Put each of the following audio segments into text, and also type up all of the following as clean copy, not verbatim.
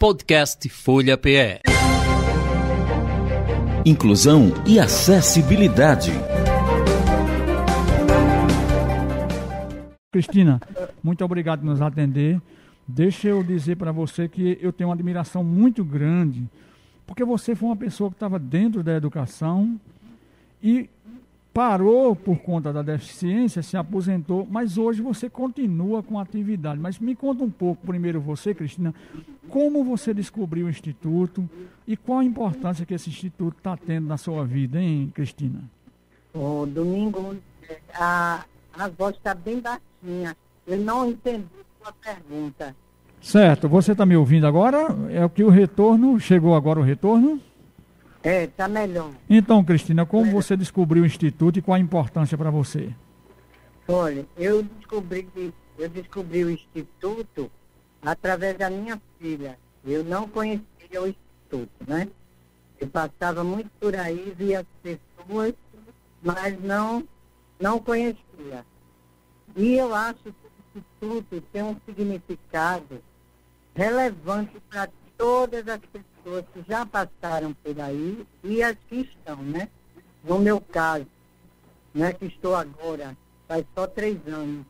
Podcast Folha PE. Inclusão e acessibilidade. Cristina, muito obrigado por nos atender. Deixa eu dizer para você que eu tenho uma admiração muito grande, porque você foi uma pessoa que estava dentro da educação e parou por conta da deficiência, se aposentou, mas hoje você continua com a atividade. Mas me conta um pouco, primeiro você, Cristina, como você descobriu o Instituto e qual a importância que esse Instituto está tendo na sua vida, hein, Cristina? Domingo, a voz está bem baixinha. Eu não entendi a sua pergunta. Certo, você está me ouvindo agora? É o que o retorno, chegou agora o retorno? Está melhor. Então, Cristina, como você descobriu o Instituto e qual a importância para você? Olha, eu descobri o Instituto através da minha filha. Eu não conhecia o Instituto, né? Eu passava muito por aí, via as pessoas, mas não conhecia. E eu acho que o Instituto tem um significado relevante para todas as pessoas que já passaram por aí e as que estão, né? No meu caso, né, que estou agora, faz só 3 anos.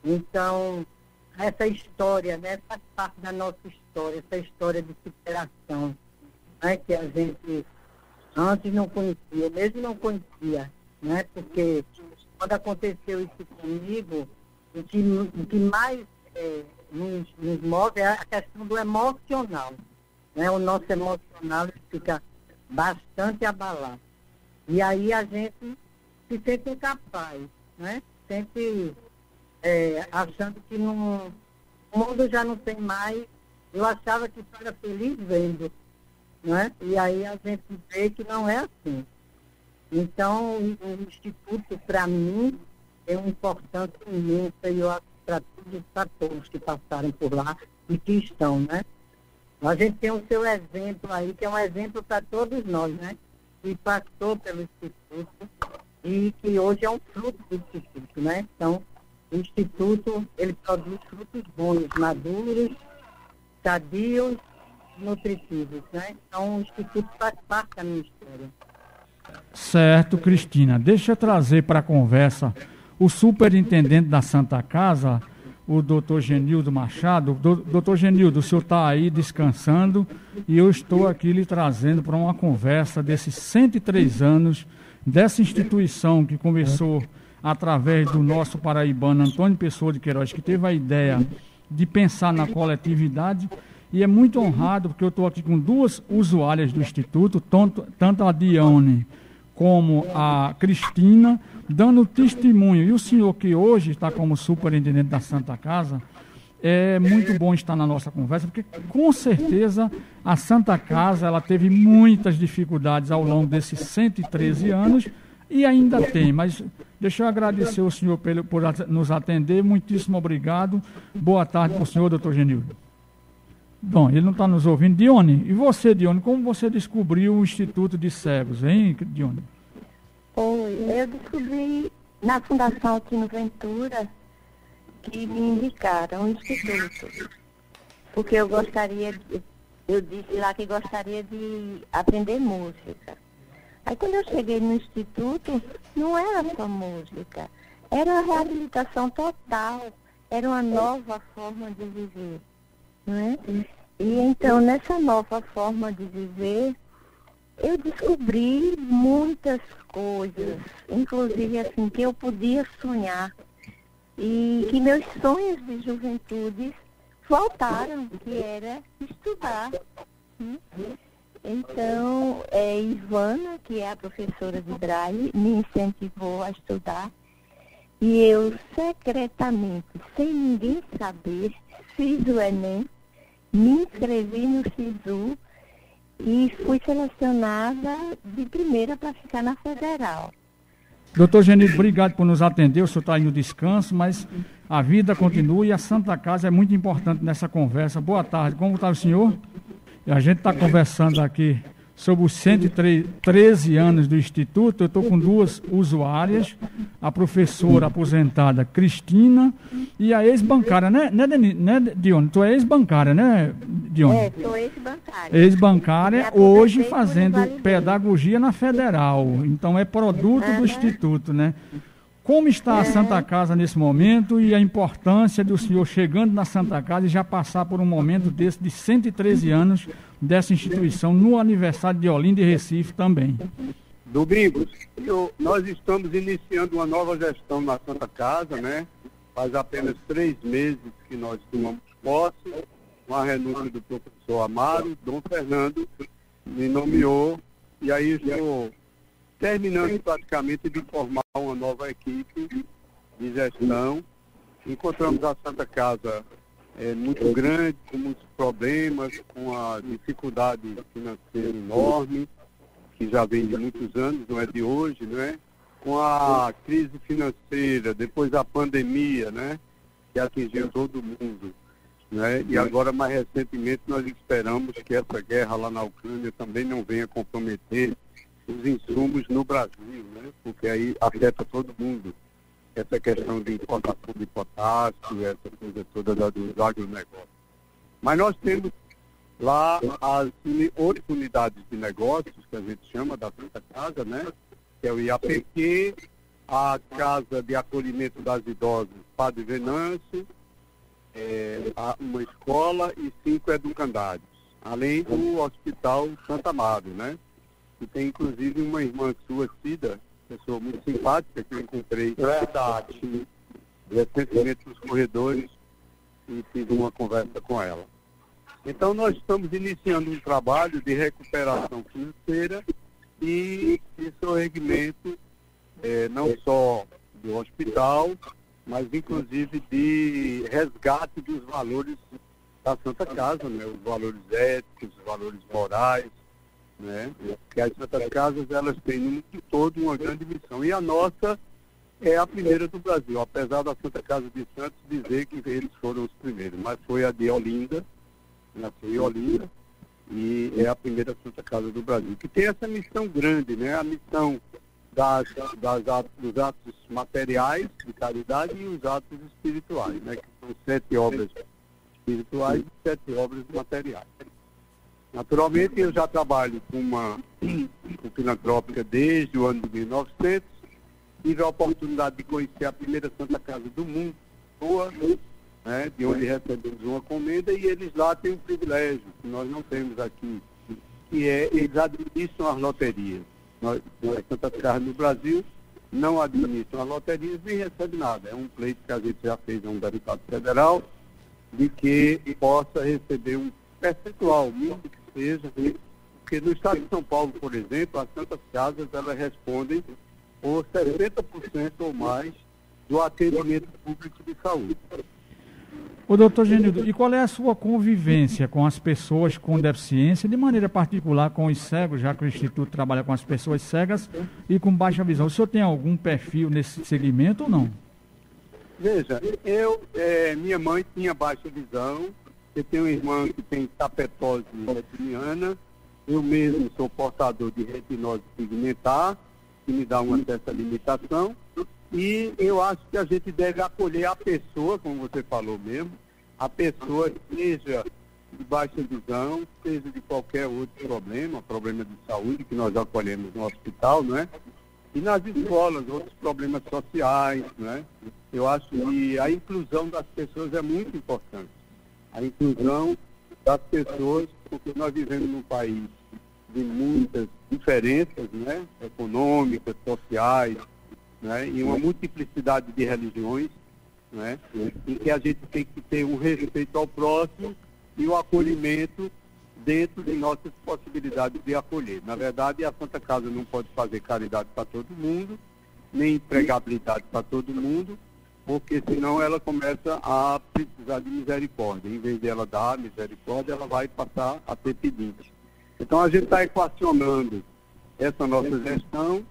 Então, essa história, né, faz parte da nossa história, essa história de superação, né, que a gente antes não conhecia, eu mesmo não conhecia, né, porque quando aconteceu isso comigo, o que mais nos move é a questão do emocional. Né? O nosso emocional fica bastante abalado. E aí a gente se sente incapaz, né? Sempre achando que o mundo já não tem mais. Eu achava que só era feliz vendo, né? E aí a gente vê que não é assim. Então, o Instituto, para mim, é uma importância imensa, e eu acho para todos que passaram por lá e que estão, né? A gente tem o seu exemplo aí, que é um exemplo para todos nós, né? Que passou pelo Instituto e que hoje é um fruto do Instituto, né? Então, o Instituto, ele produz frutos bons, maduros, sadios, nutritivos, né? Então, o Instituto faz parte da minha história. Certo, Cristina. Deixa eu trazer para a conversa o superintendente da Santa Casa, o doutor Genildo Machado. Doutor Genildo, o senhor está aí descansando e eu estou aqui lhe trazendo para uma conversa desses 103 anos dessa instituição que começou através do nosso paraibano Antônio Pessoa de Queiroz, que teve a ideia de pensar na coletividade, e é muito honrado porque eu estou aqui com 2 usuárias do Instituto, tanto a Dione como a Cristina, dando testemunho. E o senhor que hoje está como superintendente da Santa Casa, é muito bom estar na nossa conversa, porque com certeza a Santa Casa ela teve muitas dificuldades ao longo desses 113 anos e ainda tem, mas deixa eu agradecer ao senhor por nos atender, muitíssimo obrigado. Boa tarde para o senhor, doutor Genildo. Bom, ele não está nos ouvindo. Dione, e você, Dione, como você descobriu o Instituto de Cegos, hein, Dione? Eu descobri na Fundação Altino Ventura que me indicaram o Instituto, porque eu disse lá que gostaria de aprender música. Aí quando eu cheguei no Instituto, não era só música, era uma reabilitação total, era uma nova forma de viver. Né? E então, nessa nova forma de viver, eu descobri muitas coisas, inclusive assim, que eu podia sonhar, e que meus sonhos de juventude voltaram, que era estudar. Né? Então, Ivana, que é a professora de Braille, me incentivou a estudar, e eu secretamente, sem ninguém saber, fiz o Enem, me inscrevi no SISU e fui selecionada de primeira para ficar na Federal. Doutor Genildo, obrigado por nos atender. O senhor está aí no descanso, mas a vida continua e a Santa Casa é muito importante nessa conversa. Boa tarde, como está o senhor? A gente está conversando aqui sobre os 113 anos do Instituto. Eu estou com duas usuárias, a professora aposentada Cristina e a ex-bancária, né, Dione? Tu é ex-bancária, né, Dione? Sou ex-bancária. Ex-bancária, hoje fazendo pedagogia na Federal. Então é produto do Instituto, né? Como está a Santa Casa nesse momento e a importância do senhor chegando na Santa Casa e já passar por um momento desse de 113 anos dessa instituição no aniversário de Olinda e Recife também? Domingos, nós estamos iniciando uma nova gestão na Santa Casa, né? Faz apenas 3 meses que nós tomamos posse, com a renúncia do professor Amaro. Dom Fernando me nomeou e aí estou terminando praticamente de formar uma nova equipe de gestão. Encontramos a Santa Casa muito grande, com muitos problemas, com a dificuldade financeira enorme, que já vem de muitos anos, não é de hoje, né? Com a crise financeira, depois a pandemia, né? Que atingiu todo mundo, né? E agora, mais recentemente, nós esperamos que essa guerra lá na Ucrânia também não venha comprometer os insumos no Brasil, né? Porque aí afeta todo mundo. Essa questão de importação de potássio, essa coisa toda dos agronegócios. Mas nós temos lá as 8 unidades de negócios, que a gente chama da Santa Casa, né? Que é o IAPQ, a Casa de Acolhimento das Idosas Padre Venâncio, uma escola e 5 educandários, além do Hospital Santa Amaro, né? E tem inclusive uma irmã sua, Cida, pessoa muito simpática, que eu encontrei recentemente nos corredores e fiz uma conversa com ela. Então nós estamos iniciando um trabalho de recuperação financeira e de sorregimento não só do hospital, mas inclusive de resgate dos valores da Santa Casa, né? Os valores éticos, os valores morais, né? Que as Santas Casas, elas têm no mundo todo uma grande missão. E a nossa é a primeira do Brasil, apesar da Santa Casa de Santos dizer que eles foram os primeiros, mas foi a de Olinda, nasceu em Olinda, e é a primeira Santa Casa do Brasil, que tem essa missão grande, né? A missão dos atos materiais de caridade e os atos espirituais, né? Que são 7 obras espirituais e 7 obras materiais. Naturalmente, eu já trabalho com filantrópica desde o ano de 1900. Tive a oportunidade de conhecer a primeira Santa Casa do mundo, né, de onde recebemos uma comenda, e eles lá têm um privilégio que nós não temos aqui, que é eles administram as loterias. Nós, as Santas Casas no Brasil, não administram as loterias nem recebem nada. É um pleito que a gente já fez a um deputado federal, de que possa receber um percentual, mínimo que seja, porque no estado de São Paulo, por exemplo, as Santas Casas, elas respondem por 60% ou mais do atendimento público de saúde. Ô, doutor Genildo, e qual é a sua convivência com as pessoas com deficiência, de maneira particular com os cegos, já que o Instituto trabalha com as pessoas cegas e com baixa visão? O senhor tem algum perfil nesse segmento ou não? Veja, minha mãe tinha baixa visão, eu tenho uma irmã que tem tapetose retiniana, eu mesmo sou portador de retinose pigmentar, que me dá uma certa limitação, e eu acho que a gente deve acolher a pessoa, como você falou mesmo, a pessoa seja de baixa visão, seja de qualquer outro problema de saúde que nós acolhemos no hospital, não é? E nas escolas, outros problemas sociais, né? Eu acho que a inclusão das pessoas é muito importante. A inclusão das pessoas, porque nós vivemos num país de muitas diferenças, né? Econômicas, sociais, né? E uma multiplicidade de religiões, né? Em que a gente tem que ter um respeito ao próximo e o acolhimento dentro de nossas possibilidades de acolher. Na verdade, a Santa Casa não pode fazer caridade para todo mundo, nem empregabilidade para todo mundo, porque senão ela começa a precisar de misericórdia. Em vez de ela dar misericórdia, ela vai passar a ter pedintes. Então, a gente está equacionando essa nossa gestão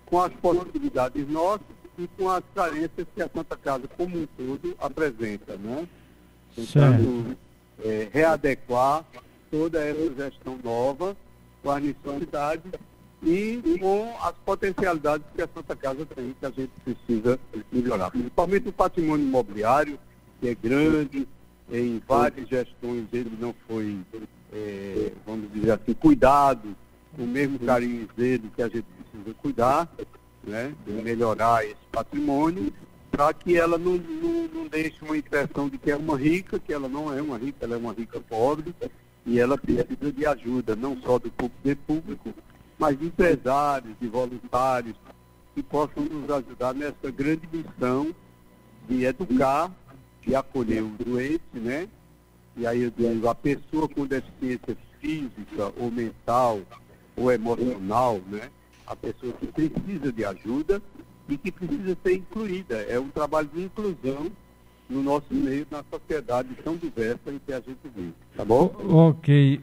com as possibilidades nossas e com as carências que a Santa Casa, como um todo, apresenta, né? Tentando readequar toda essa gestão nova com as necessidades e com as potencialidades que a Santa Casa tem, que a gente precisa melhorar. Principalmente o patrimônio imobiliário, que é grande, em várias gestões ele não foi, vamos dizer assim, cuidado, com o mesmo carinho dele que a gente precisa cuidar, né, de melhorar esse patrimônio, para que ela não deixe uma impressão de que é uma rica, que ela não é uma rica, ela é uma rica pobre, e ela precisa de ajuda, não só do poder público, mas de empresários, de voluntários, que possam nos ajudar nessa grande missão de educar, de acolher o doente, né? E aí eu digo, a pessoa com deficiência física ou mental ou emocional, né? A pessoa que precisa de ajuda e que precisa ser incluída. É um trabalho de inclusão no nosso meio, na sociedade tão diversa em que a gente vive. Tá bom? Ok.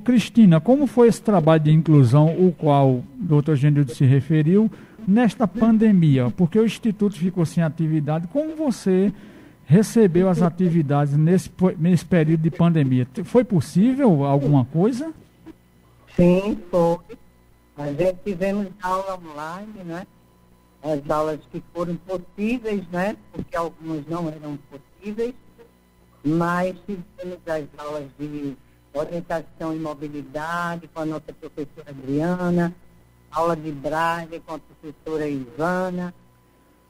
Cristina, como foi esse trabalho de inclusão, o qual o doutor Genildo se referiu, nesta pandemia? Porque o Instituto ficou sem atividade. Como você recebeu as atividades nesse período de pandemia? Foi possível alguma coisa? Sim, foi. A gente tivemos aula online, né? As aulas que foram possíveis, né? Porque algumas não eram possíveis, mas tivemos as aulas de orientação e mobilidade com a nossa professora Adriana, aula de braille com a professora Ivana,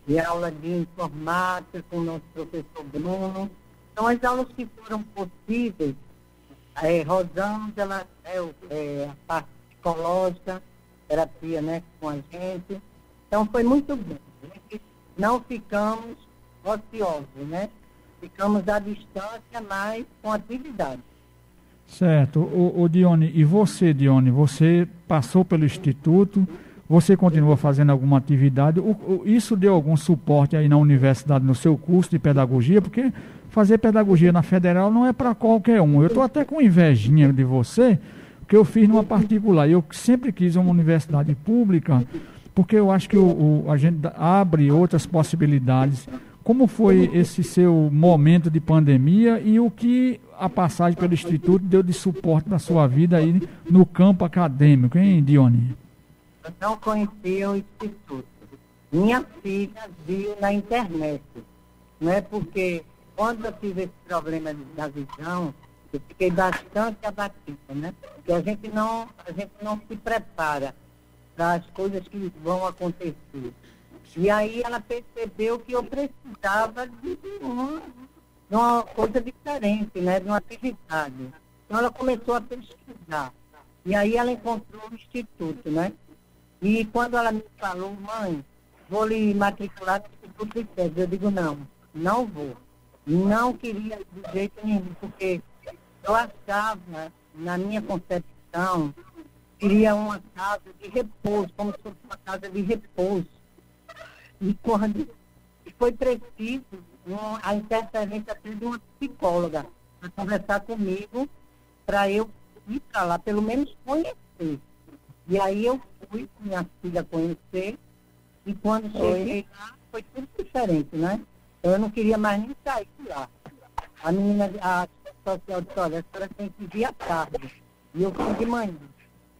e aula de informática com o nosso professor Bruno. Então, as aulas que foram possíveis, Rosângela, a parte psicológica, terapia, né, com a gente. Então, foi muito bom. Não ficamos ociosos, né? Ficamos à distância, mas com atividade. Certo. O Dione, e você, Dione, você passou pelo Instituto, você continua fazendo alguma atividade? Isso deu algum suporte aí na universidade, no seu curso de pedagogia? Porque fazer pedagogia na Federal não é para qualquer um. Eu estou até com invejinha de você, porque eu fiz numa particular. Eu sempre quis uma universidade pública, porque eu acho que a gente abre outras possibilidades. Como foi esse seu momento de pandemia e o que a passagem pelo Instituto deu de suporte para a sua vida aí no campo acadêmico, hein, Dione? Eu não conhecia o Instituto. Minha filha viu na internet, né? Porque quando eu tive esse problema da visão, eu fiquei bastante abatida, né? Porque a gente não se prepara para as coisas que vão acontecer. E aí ela percebeu que eu precisava de uma coisa diferente, né? De uma atividade. Então ela começou a pesquisar. E aí ela encontrou o Instituto, né? E quando ela me falou, mãe, vou lhe matricular no Instituto de Fé, eu digo, não vou. Não queria de jeito nenhum, porque eu achava, na minha concepção, queria uma casa de repouso, como se fosse uma casa de repouso. E quando foi preciso a interferência de uma psicóloga para conversar comigo, para eu ir para lá, pelo menos conhecer. E aí eu fui com minha filha conhecer, e quando cheguei lá, foi tudo diferente, né? Eu não queria mais nem sair de lá. A menina, a social disse, olha, a senhora tem que vir à tarde. E eu fui de manhã.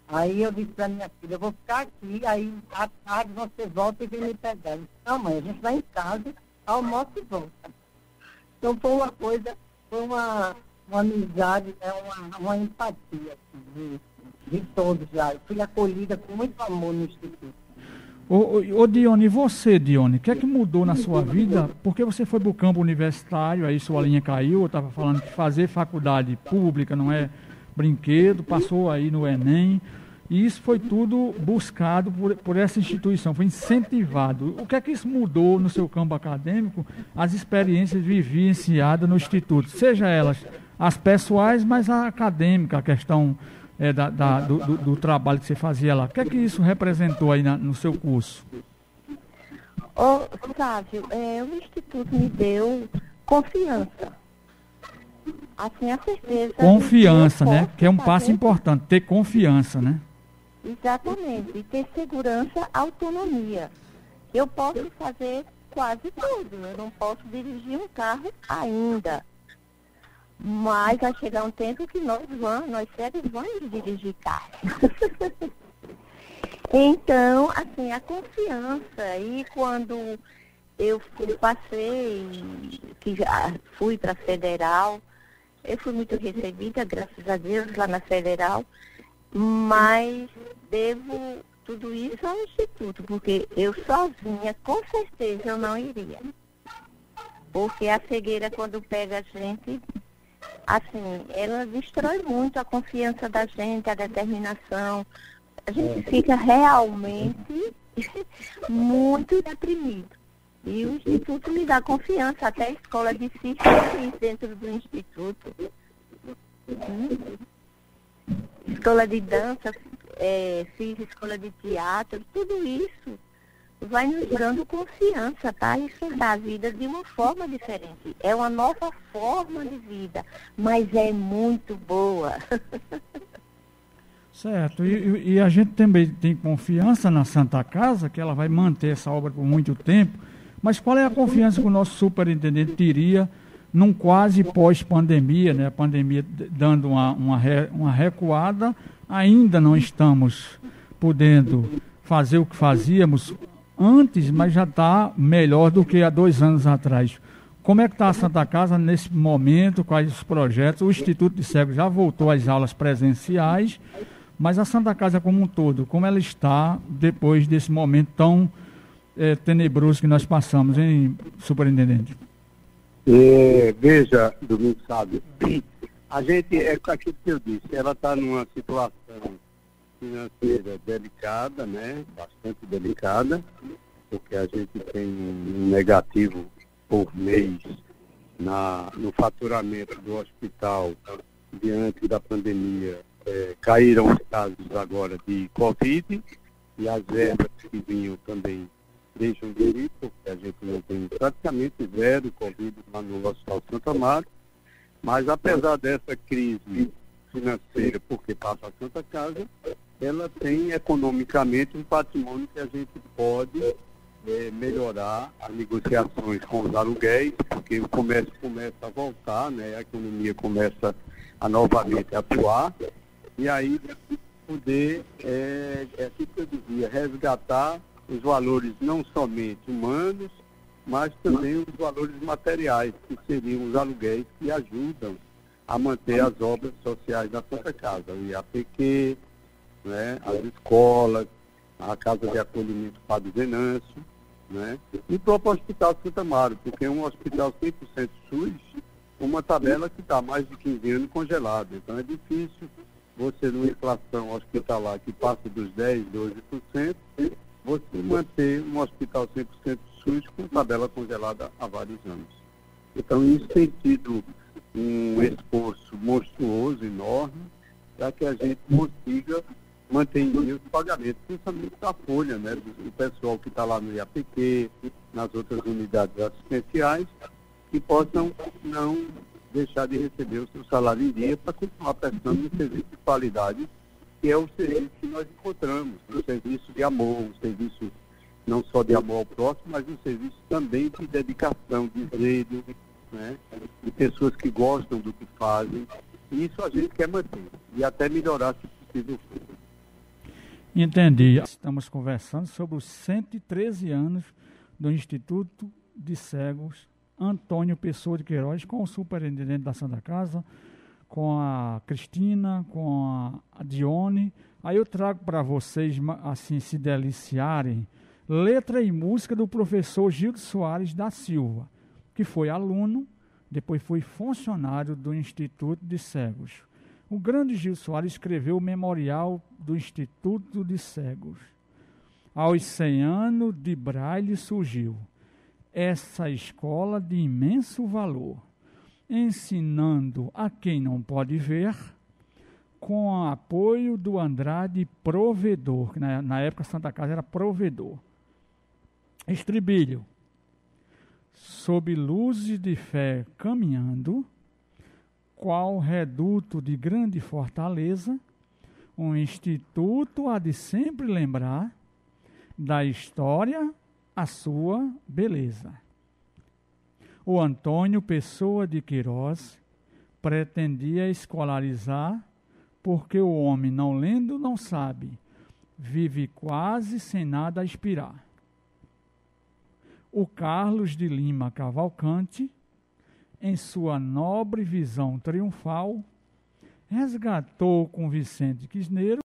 Aí eu disse para minha filha, eu vou ficar aqui, aí à tarde você volta e vem me pegar. Eu disse, não, mãe, a gente vai em casa, almoça e volta. Então foi uma coisa, foi uma amizade, né, uma empatia assim, de todos lá. Eu fui acolhida com muito amor no Instituto. Ô Dione, e você, Dione, o que é que mudou na sua vida? Porque você foi para o campo universitário, aí sua linha caiu, eu estava falando que fazer faculdade pública não é brinquedo, passou aí no Enem, e isso foi tudo buscado por essa instituição, foi incentivado. O que é que isso mudou no seu campo acadêmico, as experiências vivenciadas no Instituto, seja elas as pessoais, mas a acadêmica, a questão do trabalho que você fazia lá. O que é que isso representou aí no seu curso? Sávio, o Instituto me deu confiança. Assim, a certeza. Confiança, né? Que é um passo importante, ter confiança, né? Exatamente. E ter segurança, autonomia. Eu posso fazer quase tudo. Eu não posso dirigir um carro ainda. Mas vai chegar um tempo que nós seres vamos dirigir carro. Então, assim, a confiança. E quando eu passei, que já fui para a Federal, eu fui muito recebida, graças a Deus, lá na Federal, mas devo tudo isso ao Instituto, porque eu sozinha, com certeza, eu não iria. Porque a cegueira, quando pega a gente, assim, ela destrói muito a confiança da gente, a determinação. A gente fica realmente muito deprimido. E o Instituto me dá confiança, até a escola de si fiz dentro do Instituto. Escola de dança, fiz escola de teatro, tudo isso vai nos dando confiança, tá? Isso dá a vida de uma forma diferente. É uma nova forma de vida, mas é muito boa. Certo, e a gente também tem confiança na Santa Casa, que ela vai manter essa obra por muito tempo, mas qual é a confiança que o nosso superintendente teria num quase pós-pandemia, né? A pandemia dando uma recuada, ainda não estamos podendo fazer o que fazíamos antes, mas já está melhor do que há 2 anos atrás. Como é que está a Santa Casa nesse momento, quais os projetos? O Instituto de Cegos já voltou às aulas presenciais, mas a Santa Casa como um todo, como ela está depois desse momento tão tenebroso que nós passamos, hein, superintendente? Veja, Domingos Sábio, a gente, aquilo que eu disse, ela está numa situação financeira delicada, né? Bastante delicada, porque a gente tem um negativo por mês no faturamento do hospital diante da pandemia. Caíram os casos agora de Covid e as verbas que vinham também deixam de ir, porque a gente não tem praticamente zero Covid lá no Hospital Santo Amaro. Mas apesar dessa crise financeira, porque passa a Santa Casa, ela tem economicamente um patrimônio que a gente pode melhorar as negociações com os aluguéis, porque o comércio começa a voltar, né? A economia começa a novamente atuar. E aí poder, assim que eu dizia, resgatar os valores não somente humanos, mas também os valores materiais, que seriam os aluguéis que ajudam a manter as obras sociais da Santa Casa, o IAPQ, né, as escolas, a Casa de Acolhimento Padre Venâncio, né, e o próprio Hospital Santa Amaro, porque é um hospital 100% SUS, uma tabela que está há mais de 15 anos congelada. Então é difícil você, numa inflação hospitalar que passa dos 10%, 12%, você manter um hospital 100% SUS com tabela congelada há vários anos. Então isso tem sido um esforço monstruoso, enorme, para que a gente consiga manter em dia os pagamentos, principalmente da folha, né, do pessoal que está lá no IAPQ, nas outras unidades assistenciais, que possam não deixar de receber o seu salário em dia para continuar prestando um serviço de qualidade, que é o serviço que nós encontramos, um serviço de amor, um serviço não só de amor ao próximo, mas um serviço também de dedicação, de zelo, né, de pessoas que gostam do que fazem. E isso a gente quer manter e até melhorar se possível. Entendi. Estamos conversando sobre os 113 anos do Instituto de Cegos Antônio Pessoa de Queiroz, com o superintendente da Santa Casa, com a Cristina, com a Dione. Aí eu trago para vocês, assim, se deliciarem, letra e música do professor Gildo Soares da Silva, que foi aluno, depois foi funcionário do Instituto de Cegos. O grande Gildo Soares escreveu o memorial do Instituto de Cegos. Aos 100 anos de Braille surgiu essa escola de imenso valor, ensinando a quem não pode ver, com o apoio do Andrade Provedor, que na época Santa Casa era provedor. Estribilho. Sob luzes de fé caminhando, qual reduto de grande fortaleza, um instituto há de sempre lembrar da história a sua beleza. O Antônio Pessoa de Queiroz, pretendia escolarizar, porque o homem, não lendo, não sabe, vive quase sem nada a aspirar. O Carlos de Lima Cavalcante, em sua nobre visão triunfal, resgatou com Vicente Quisneiro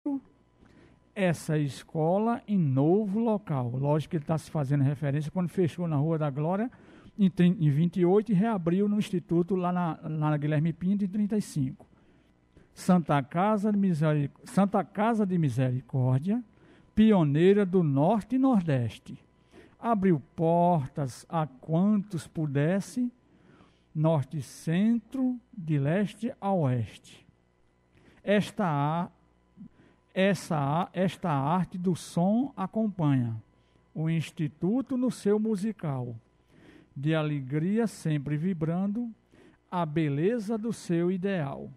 essa escola em novo local. Lógico que ele está se fazendo referência quando fechou na Rua da Glória em 28 e reabriu no Instituto lá na Guilherme Pinto em 35. Santa Casa de Misericórdia, pioneira do Norte e Nordeste. Abriu portas a quantos pudesse, norte e centro, de leste a oeste. Esta arte do som acompanha o Instituto no seu musical, de alegria sempre vibrando a beleza do seu ideal.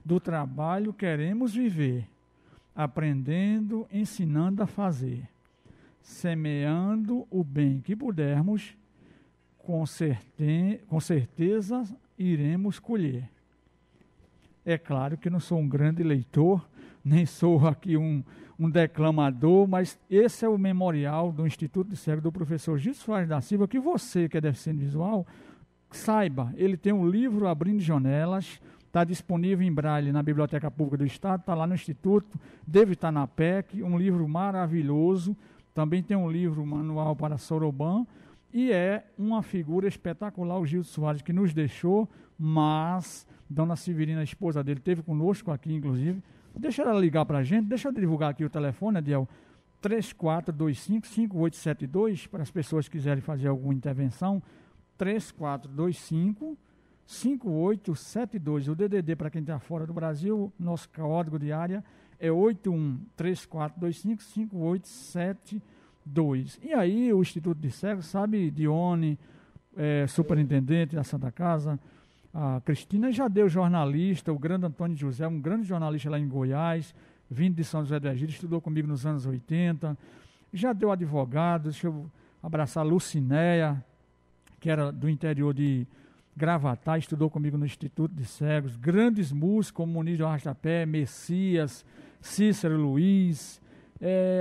Do trabalho queremos viver, aprendendo, ensinando a fazer, semeando o bem que pudermos, com certeza iremos colher. É claro que não sou um grande leitor, nem sou aqui um declamador, mas esse é o memorial do Instituto de Cego do professor Gilson Soares da Silva, que você que é deficiente visual, saiba, ele tem um livro Abrindo Janelas, está disponível em braille na Biblioteca Pública do Estado, está lá no Instituto, deve estar na PEC, um livro maravilhoso, também tem um livro manual para Sorobã, e é uma figura espetacular, o Gilson Soares, que nos deixou, mas Dona Severina, a esposa dele, esteve conosco aqui, inclusive. Deixa ela ligar para a gente, deixa eu divulgar aqui o telefone, Adiel, 3425-5872, para as pessoas que quiserem fazer alguma intervenção, 3425-5872. O DDD, para quem está fora do Brasil, nosso código de área é 813425-5872. E aí o Instituto de Cegos, sabe, Dione, superintendente da Santa Casa, a Cristina já deu jornalista, o grande Antônio José, um grande jornalista lá em Goiás, vindo de São José do Egito, estudou comigo nos anos 80, já deu advogado, deixa eu abraçar a Lucinéia, que era do interior de Gravatá, estudou comigo no Instituto de Cegos, grandes músicos como Muniz de Arrastapé, Messias, Cícero Luiz,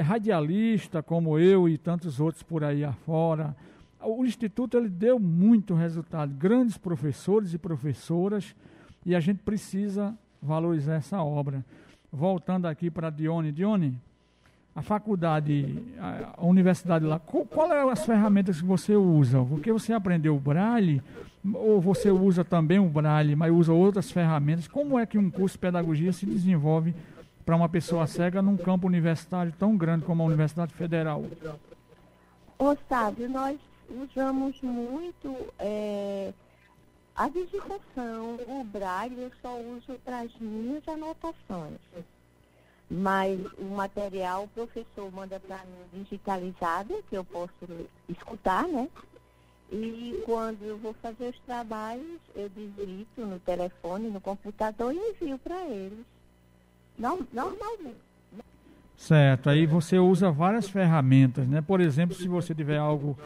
radialista como eu e tantos outros por aí afora. O Instituto ele deu muito resultado, grandes professores e professoras, e a gente precisa valorizar essa obra. Voltando aqui para Dione. Dione, a faculdade, a universidade lá, qual é as ferramentas que você usa? Porque você aprendeu o Braille, ou você usa também o Braille, mas usa outras ferramentas? Como é que um curso de pedagogia se desenvolve para uma pessoa cega num campo universitário tão grande como a Universidade Federal? Sábio, nós usamos muito a digitação, o Braille eu só uso para as minhas anotações. Mas o material o professor manda para mim digitalizado, que eu posso escutar, né? E quando eu vou fazer os trabalhos, eu digito no telefone, no computador e envio para eles. Normalmente. Certo, aí você usa várias ferramentas, né? Por exemplo, se você tiver algo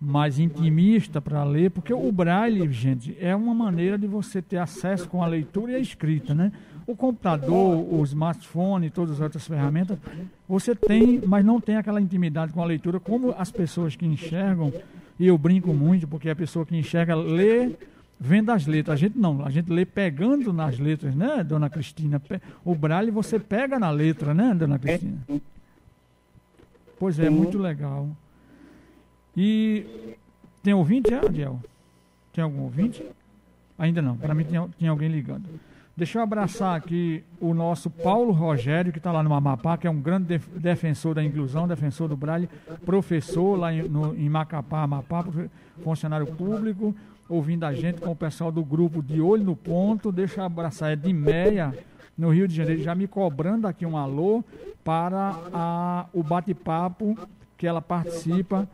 mais intimista para ler, porque o Braille, gente, é uma maneira de você ter acesso com a leitura e a escrita, né? O computador, o smartphone, todas as outras ferramentas, você tem, mas não tem aquela intimidade com a leitura, como as pessoas que enxergam, e eu brinco muito, porque a pessoa que enxerga lê vendo as letras, a gente não, a gente lê pegando nas letras, né, dona Cristina? O Braille você pega na letra, né, dona Cristina? Pois é, muito legal. E tem ouvinte, Adiel? Tem algum ouvinte? Ainda não, para mim tinha alguém ligando. Deixa eu abraçar aqui o nosso Paulo Rogério, que está lá no Amapá, que é um grande defensor da inclusão, defensor do Braille, professor lá em Macapá, Amapá, funcionário público, ouvindo a gente com o pessoal do grupo De Olho no Ponto. Deixa eu abraçar Edmeia, no Rio de Janeiro, já me cobrando aqui um alô para o bate-papo que ela participa.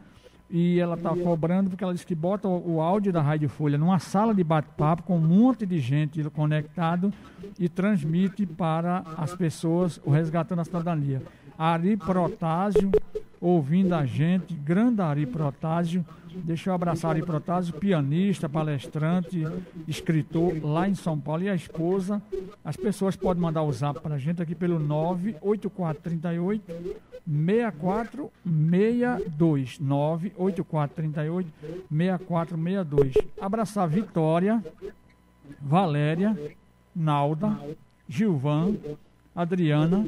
E ela está cobrando porque ela disse que bota o áudio da Rádio Folha numa sala de bate-papo com um monte de gente conectado e transmite para as pessoas o Resgatando a Cidadania. Ari Protásio, ouvindo a gente, grande Ari Protásio, Deixa eu abraçar Ari Protásio, pianista, palestrante, escritor lá em São Paulo, e a esposa. As pessoas podem mandar o zap para a gente aqui pelo 98438-6462. 98438-6462. Abraçar Vitória, Valéria, Nalda, Gilvan, Adriana,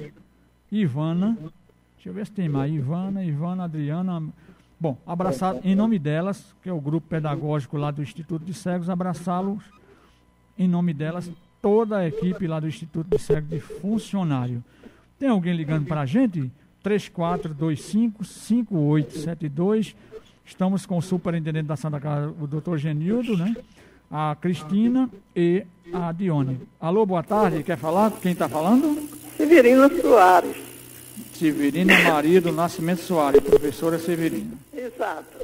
Ivana. Deixa eu ver se tem mais. Ivana, Adriana. Bom, abraçar em nome delas, que é o grupo pedagógico lá do Instituto de Cegos, abraçá-los em nome delas, toda a equipe lá do Instituto de Cegos de funcionário. Tem alguém ligando para a gente? 3425-5872. Estamos com o superintendente da Santa Casa, o doutor Genildo, né? A Cristina e a Dione. Alô, boa tarde, quer falar? Quem está falando? Severina Soares. Severina Maria do Nascimento Soares, professora Severina. Exato.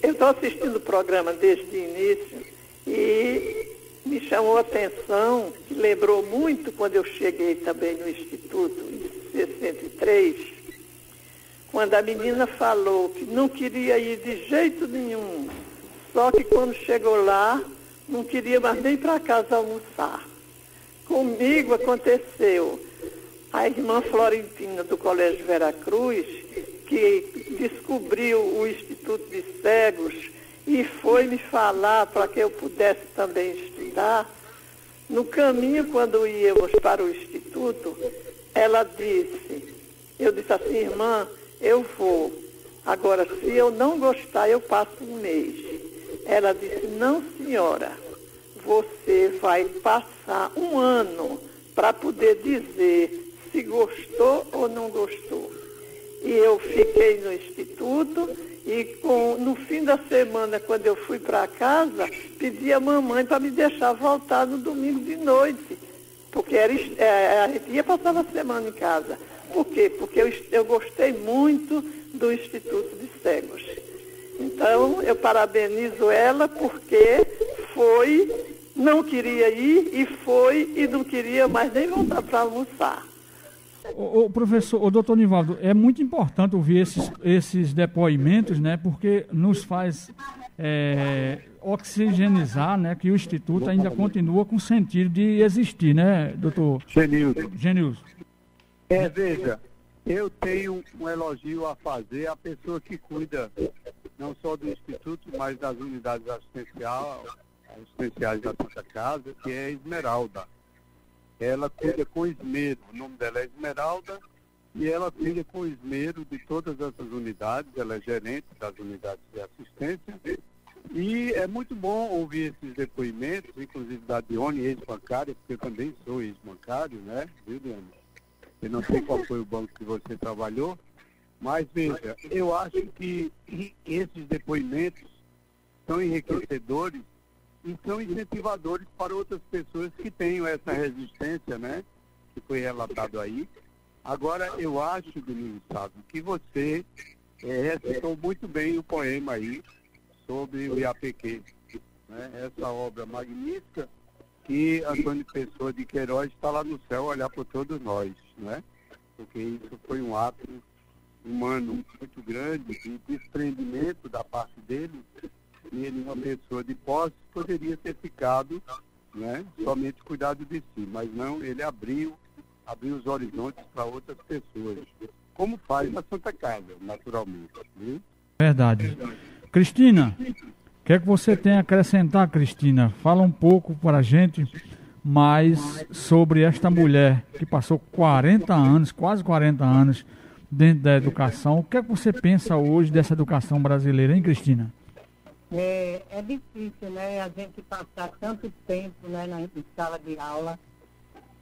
Eu estou assistindo o programa desde o início e me chamou a atenção, que lembrou muito quando eu cheguei também no Instituto, em 63, quando a menina falou que não queria ir de jeito nenhum, só que quando chegou lá, não queria mais nem para casa almoçar. Comigo aconteceu. A irmã Florentina do Colégio Veracruz, que descobriu o Instituto de Cegos e foi me falar para que eu pudesse também estudar. No caminho, quando íamos para o Instituto, ela disse, eu disse assim, irmã, eu vou. Agora, se eu não gostar, eu passo um mês. Ela disse, não, senhora, você vai passar um ano para poder dizer se gostou ou não gostou. E eu fiquei no Instituto e no fim da semana, quando eu fui para casa, pedi a mamãe para me deixar voltar no domingo de noite, porque a gente ia passar a semana em casa. Por quê? Porque eu gostei muito do Instituto de Cegos. Então, eu parabenizo ela porque não queria ir e não queria mais nem voltar para almoçar. O professor, o doutor Nivaldo, é muito importante ouvir esses depoimentos, né, porque nos faz oxigenizar, né, que o Instituto ainda continua com sentido de existir, né, doutor Genilson? Veja, eu tenho um elogio a fazer à pessoa que cuida não só do Instituto, mas das unidades assistenciais da Santa Casa, que é a Esmeralda. Ela cuida com esmero, o nome dela é Esmeralda, e ela cuida com esmero de todas essas unidades, ela é gerente das unidades de assistência, e é muito bom ouvir esses depoimentos, inclusive da Dione, ex-bancária, porque eu também sou ex-bancário, né, viu, Dione? Eu não sei qual foi o banco que você trabalhou, mas veja, eu acho que esses depoimentos são enriquecedores e são incentivadores para outras pessoas que tenham essa resistência, né, que foi relatado aí. Agora, eu acho, Domingos Sábio, que você recitou muito bem o poema aí sobre o IAPQ, né, essa obra magnífica que Antônio Pessoa de Queiroz está lá no céu olhar por todos nós, né, porque isso foi um ato humano muito grande, de desprendimento da parte dele. Ele, uma pessoa de posse, poderia ter ficado, né, somente cuidado de si, mas não, ele abriu os horizontes para outras pessoas, como faz na Santa Casa, naturalmente. Viu? Verdade. Cristina, o que é que você tem a acrescentar, Cristina? Fala um pouco para a gente mais sobre esta mulher que passou 40 anos, quase 40 anos, dentro da educação. O que é que você pensa hoje dessa educação brasileira, hein, Cristina? É difícil, né, a gente passar tanto tempo, né, na sala de aula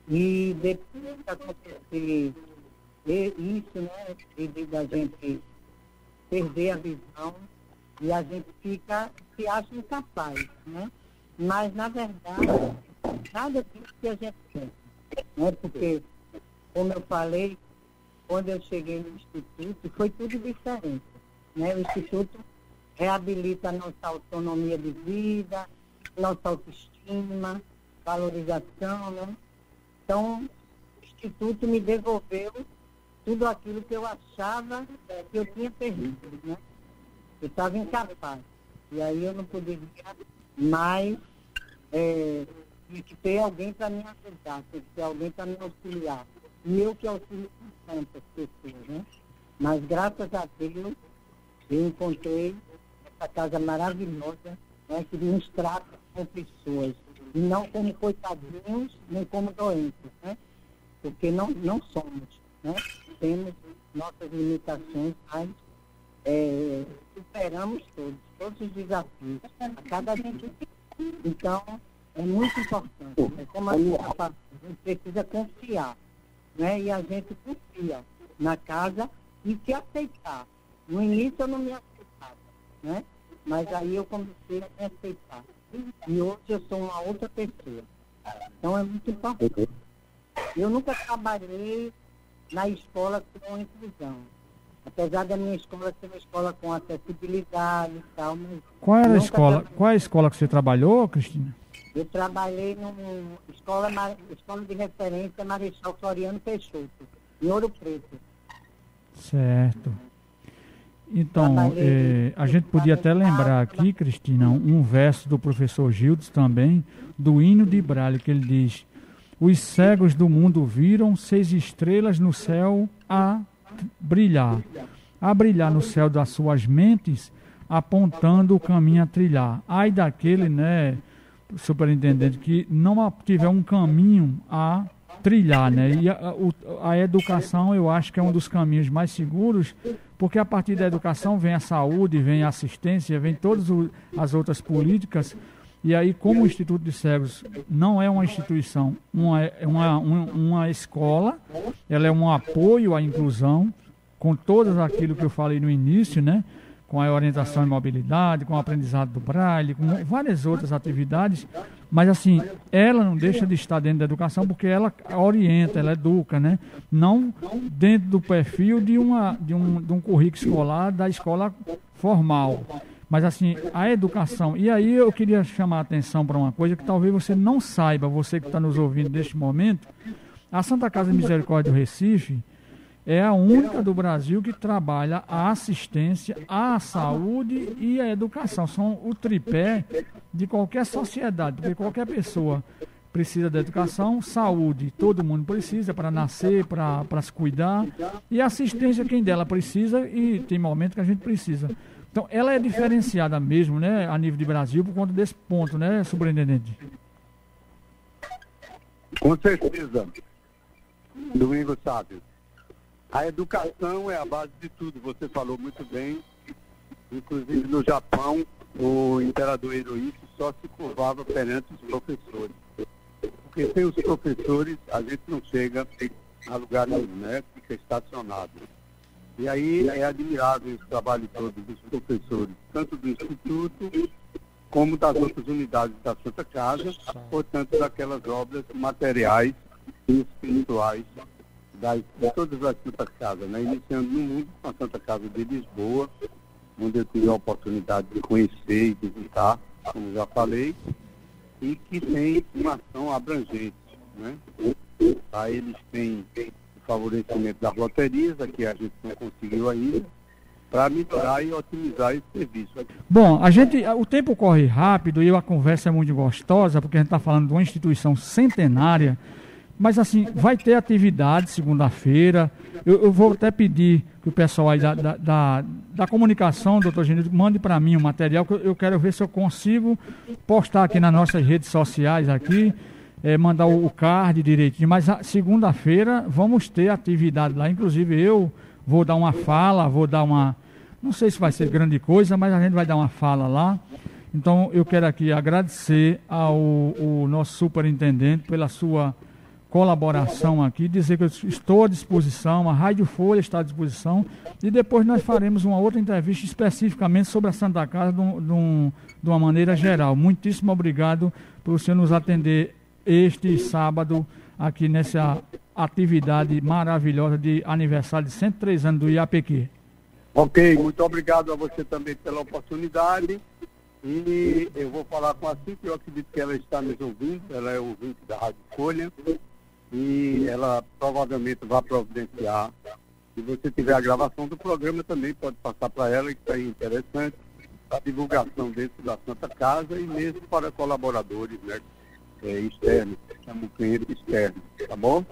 e depois que acontecer isso, né, da gente perder a visão e a gente se acha incapaz, né? Mas, na verdade, nada disso que a gente pensa, né? Porque, como eu falei, quando eu cheguei no Instituto, foi tudo diferente, né? O Instituto reabilita a nossa autonomia de vida, nossa autoestima, valorização, né? Então, o Instituto me devolveu tudo aquilo que eu achava que eu tinha perdido, né? eu estava incapaz. E aí eu não poderia mais, tinha que ter alguém para me ajudar, tinha que ter alguém para me auxiliar. E eu que auxilio tantas pessoas, né? Mas graças a Deus, eu encontrei essa casa maravilhosa, né, que nos trata como pessoas, e não como coitadinhos, nem como doentes, né? Porque não somos, né? Temos nossas limitações, mas superamos todos os desafios, a cada dia. Então, é muito importante. É como a gente precisa confiar, né? E a gente confia na casa e se aceitar. No início eu não me aceitava, né? Mas aí eu comecei a me aceitar. E hoje eu sou uma outra pessoa. Então é muito importante. Eu nunca trabalhei na escola com inclusão. Apesar da minha escola ser uma escola com acessibilidade e tal, mas... Qual era a escola? Qual é a escola que você trabalhou, Cristina? Eu trabalhei numa escola de referência Marechal Floriano Peixoto, em Ouro Preto. Certo. Então, a gente podia até lembrar aqui, Cristina, um verso do professor Gildes também, do hino de Braille, que ele diz: os cegos do mundo viram 6 estrelas no céu a brilhar no céu das suas mentes, apontando o caminho a trilhar. Ai daquele, né, superintendente, que não tiver um caminho a trilhar, né? E a educação, eu acho que é um dos caminhos mais seguros, porque a partir da educação vem a saúde, vem a assistência, vem todas as outras políticas. E aí, como o Instituto de Cegos não é uma instituição, uma escola, ela é um apoio à inclusão, com todas aquilo que eu falei no início, né? Com a orientação e mobilidade, com o aprendizado do Braille, com várias outras atividades, mas assim, ela não deixa de estar dentro da educação porque ela orienta, ela educa, né? Não dentro do perfil de um currículo escolar da escola formal. Mas assim, a educação, e aí eu queria chamar a atenção para uma coisa que talvez você não saiba, você que está nos ouvindo neste momento. A Santa Casa de Misericórdia do Recife é a única do Brasil que trabalha a assistência, a saúde e a educação. São o tripé de qualquer sociedade, porque qualquer pessoa precisa da educação, saúde, todo mundo precisa para nascer, para se cuidar, e assistência quem dela precisa, e tem momento que a gente precisa. Então, ela é diferenciada mesmo, né, a nível de Brasil, por conta desse ponto, né, superintendente? Com certeza, Domingo sabe. A educação é a base de tudo, você falou muito bem. Inclusive, no Japão, o imperador Hirohito só se curvava perante os professores. Porque sem os professores, a gente não chega a lugar nenhum, né? Fica estacionado. E aí é admirável esse trabalho todo dos professores, tanto do Instituto como das outras unidades da Santa Casa, portanto daquelas obras materiais e espirituais de todas as Santa Casas, né? Iniciando no mundo com a Santa Casa de Lisboa, onde eu tive a oportunidade de conhecer e visitar, como já falei, e que tem uma ação abrangente, né? Aí eles têm favorecimento das loterias, que a gente não conseguiu ainda, para melhorar e otimizar esse serviço. Bom, o tempo corre rápido e a conversa é muito gostosa, porque a gente está falando de uma instituição centenária, mas assim, vai ter atividade segunda-feira. Eu vou até pedir que o pessoal aí da comunicação, doutor Genildo, mande para mim o material, que eu quero ver se eu consigo postar aqui nas nossas redes sociais aqui, mandar o card direitinho, mas segunda-feira vamos ter atividade lá, inclusive eu vou dar uma fala, não sei se vai ser grande coisa, mas a gente vai dar uma fala lá. Então eu quero aqui agradecer ao nosso superintendente pela sua colaboração aqui, dizer que eu estou à disposição, a Rádio Folha está à disposição, e depois nós faremos uma outra entrevista especificamente sobre a Santa Casa de uma maneira geral. Muitíssimo obrigado por você nos atender este sábado aqui nessa atividade maravilhosa de aniversário de 103 anos do IAPQ. Ok, muito obrigado a você também pela oportunidade, e eu vou falar com a Cíntia, eu acredito que ela está nos ouvindo, ela é ouvinte da Rádio Folha, e ela provavelmente vai providenciar Se você tiver a gravação do programa, também pode passar para ela, que está interessante, a divulgação dentro da Santa Casa e mesmo para colaboradores, né, externos, chamo cliente externo, tá bom?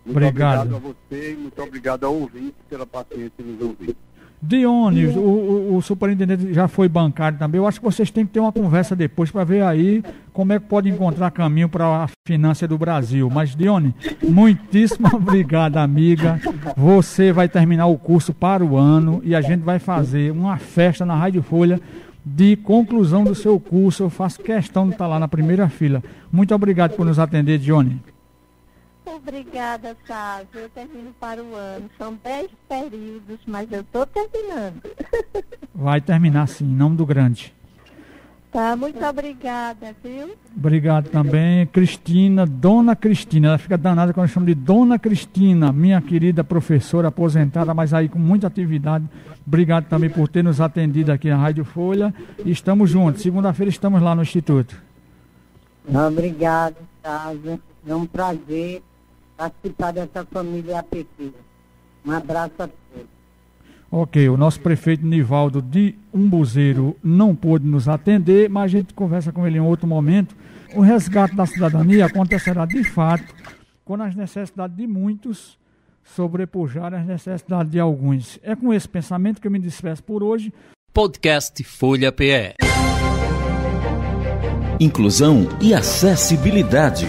Muito obrigado a você e muito obrigado ao ouvinte pela paciência em nos ouvir. Dione, o superintendente já foi bancário também. Eu acho que vocês têm que ter uma conversa depois para ver aí como é que pode encontrar caminho para a finança do Brasil. Mas, Dione, muitíssimo obrigado, amiga. Você vai terminar o curso para o ano e a gente vai fazer uma festa na Rádio Folha de conclusão do seu curso. Eu faço questão de estar lá na primeira fila. Muito obrigado por nos atender, Dione. Obrigada, Sávio. Eu termino para o ano. São 10 períodos, mas eu estou terminando. Vai terminar sim, em nome do grande. Tá, muito obrigada, viu? Obrigado também, Cristina, Dona Cristina. Ela fica danada quando eu chamo de Dona Cristina, minha querida professora aposentada, mas aí com muita atividade. Obrigado também por ter nos atendido aqui na Rádio Folha. E estamos juntos. Segunda-feira estamos lá no Instituto. Obrigado, Sávio. É um prazer participar dessa família APP. Um abraço a todos. Ok, o nosso prefeito Nivaldo de Umbuzeiro não pôde nos atender, mas a gente conversa com ele em outro momento. O resgate da cidadania acontecerá de fato quando as necessidades de muitos sobrepujarem as necessidades de alguns. É com esse pensamento que eu me despeço por hoje. Podcast Folha PE. Inclusão e acessibilidade.